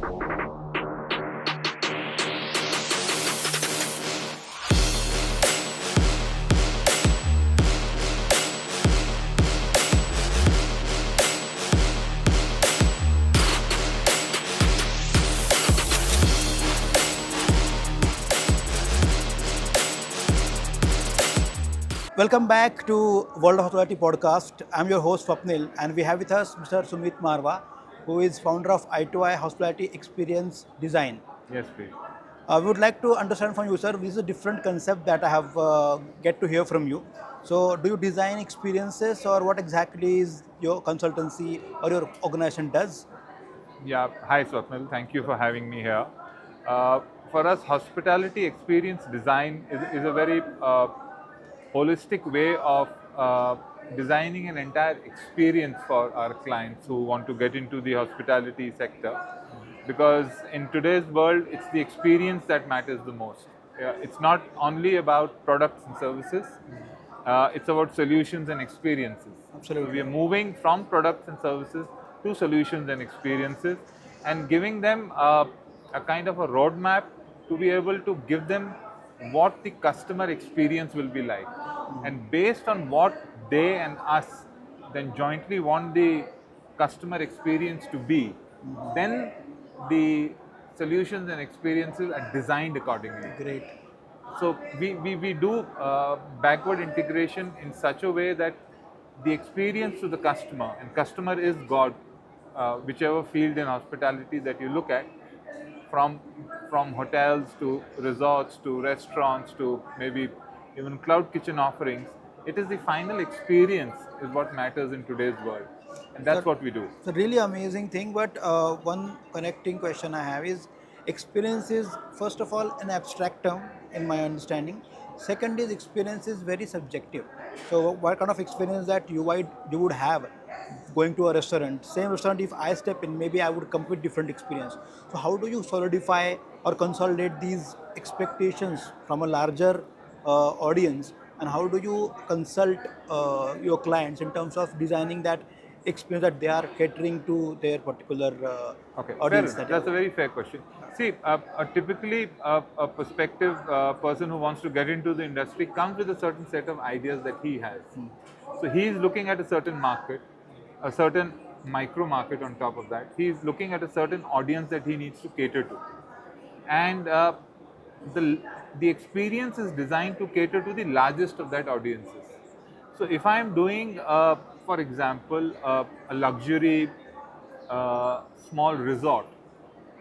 Welcome back to WOH Hospitality Podcast. I'm your host Swapnil, and we have with us Mr. Sumith Marwah, who is founder of I2I Hospitality Experience Design. Yes, please. We would like to understand from you, sir. This is a different concept that I have get to hear from you. So, do you design experiences, or what exactly is your consultancy or your organization does? Yeah, hi Swapnil. Thank you for having me here. For us, hospitality experience design is a very holistic way of designing an entire experience for our clients who want to get into the hospitality sector. Because in today's world, it's the experience that matters the most. It's not only about products and services, it's about solutions and experiences. Absolutely. So we are moving from products and services to solutions and experiences and giving them a kind of a roadmap to be able to give them what the customer experience will be like. And based on what they and us then jointly want the customer experience to be, then the solutions and experiences are designed accordingly. Great. So we do backward integration in such a way that the experience to the customer, and customer is God, whichever field in hospitality that you look at, from hotels to resorts to restaurants to maybe even cloud kitchen offerings, it is the final experience is what matters in today's world. And that's what we do. It's a really amazing thing, but one connecting question I have is experience is, first of all, an abstract term in my understanding. Second is experience is very subjective. So what kind of experience that you would have going to a restaurant? Same restaurant, if I step in, maybe I would come with different experience. So how do you solidify or consolidate these expectations from a larger audience, and how do you consult your clients in terms of designing that experience that they are catering to their particular audience? That's a very fair question. See, typically a prospective person who wants to get into the industry comes with a certain set of ideas that he has. So he is looking at a certain market, a certain micro market on top of that. He is looking at a certain audience that he needs to cater to. And the experience is designed to cater to the largest of that audiences. So if I am doing, for example, a luxury small resort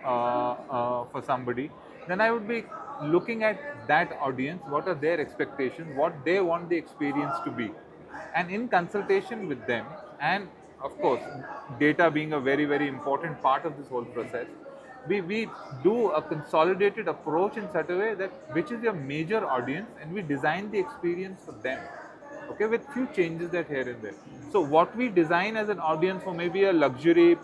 for somebody, then I would be looking at that audience, what are their expectations, what they want the experience to be. And in consultation with them, and of course, data being a very, very important part of this whole process, we do a consolidated approach in such a way that which is your major audience, and we design the experience for them, okay, with few changes that here and there. So what we design as an audience for maybe a luxury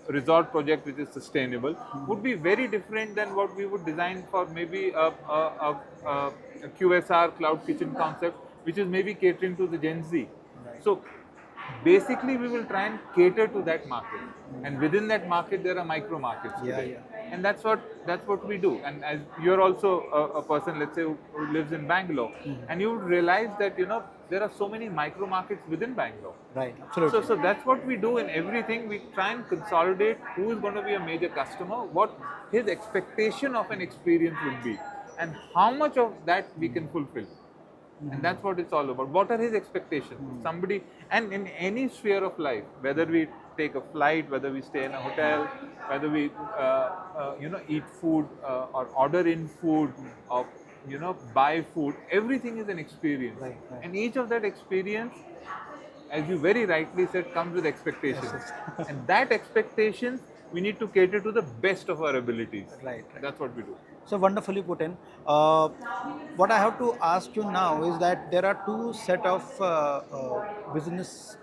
resort project which is sustainable would be very different than what we would design for maybe a QSR cloud kitchen concept, which is maybe catering to the Gen Z. So basically we will try and cater to that market, and within that market there are micro markets today. And that's what we do. And as you're also a person, let's say, who lives in Bangalore, and you would realize that there are so many micro markets within Bangalore. Right, absolutely. So that's what we do in everything. We try and consolidate who is going to be a major customer, what his expectation of an experience would be, and how much of that we can fulfill. And that's what it's all about. What are his expectations? Somebody, and in any sphere of life, whether we take a flight, whether we stay in a hotel, whether we eat food or order in food, or buy food, everything is an experience. Right. And each of that experience, as you very rightly said, comes with expectations. Yes. And that expectations we need to cater to the best of our abilities. Right. That's what we do. So wonderfully put in. What I have to ask you now is that there are two set of business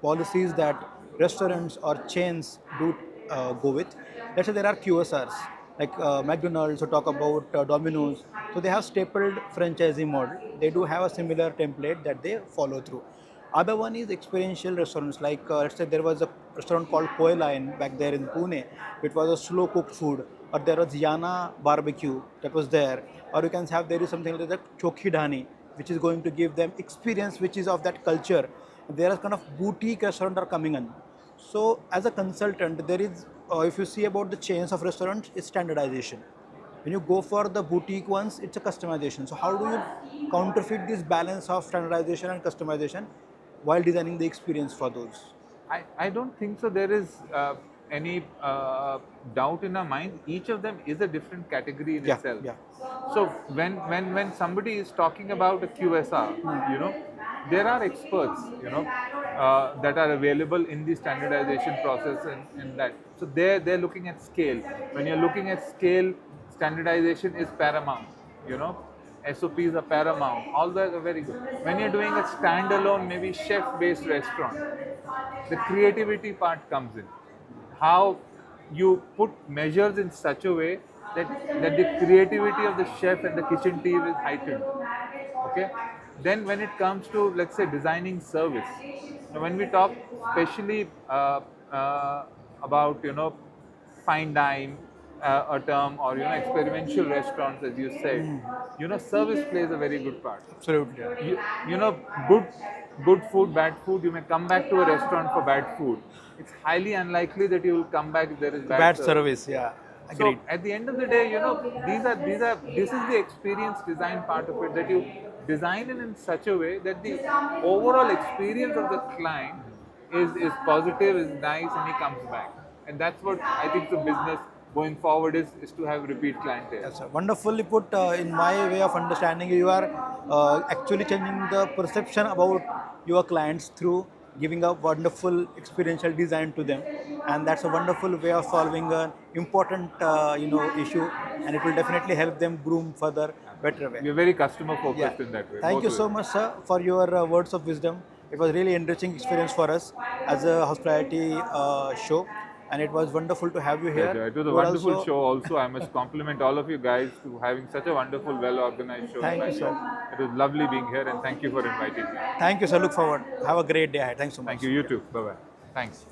policies that restaurants or chains do go with. Let's say there are QSRs like McDonald's, or talk about Domino's. So they have stapled franchisee model. They do have a similar template that they follow through. Other one is experiential restaurants. Like let's say there was a restaurant called Koila in back there in Pune. It was a slow cooked food. Or there was Yana barbecue that was there. Or you can have there is something like that Chokhi Dhani, which is going to give them experience which is of that culture. There are kind of boutique restaurants are coming in. So as a consultant, there is if you see about the chains of restaurants, it's standardization. When you go for the boutique ones, it's a customization. So how do you counterfeit this balance of standardization and customization while designing the experience for those? I don't think so. There is any doubt in our mind. Each of them is a different category in Yeah, itself. yeah. So when somebody is talking about a QSR, there are experts, that are available in the standardization process and that. So they're looking at scale. When you're looking at scale, standardization is paramount. You know, SOPs are paramount. All that are very good. When you're doing a standalone, maybe chef-based restaurant, the creativity part comes in. How you put measures in such a way that the creativity of the chef and the kitchen team is heightened. Okay. Then when it comes to, let's say, designing service, now when we talk especially about fine dine, a term, or experiential restaurants, as you said, service plays a very good part. Absolutely. you, you know good food, bad food, you may come back to a restaurant for bad food. It's highly unlikely that you will come back if there is bad Bad service. service, yeah. So Agreed. at the end of the day, this is the experience design part of it, that you design it in such a way that the overall experience of the client is positive, is nice, and he comes back. And that's what I think the business going forward is to have repeat clientele. Yes, sir. Wonderfully put. In my way of understanding, you are actually changing the perception about your clients through giving a wonderful experiential design to them, and that's a wonderful way of solving an important issue, and it will definitely help them groom further better way. We're very customer Yeah. focused in that way. Thank both you ways. so much, sir, for your words of wisdom. It was really enriching experience for us as a hospitality show, and it was wonderful to have you here. Pleasure. It was a You are wonderful also- show. Also, I must compliment all of you guys to having such a wonderful, well-organized show. Thank you, sir. It was lovely being here, and thank you for inviting me. Thank you, sir. Look forward. Have a great day ahead. Thanks so much. Thank you. You too. Bye bye. Thanks.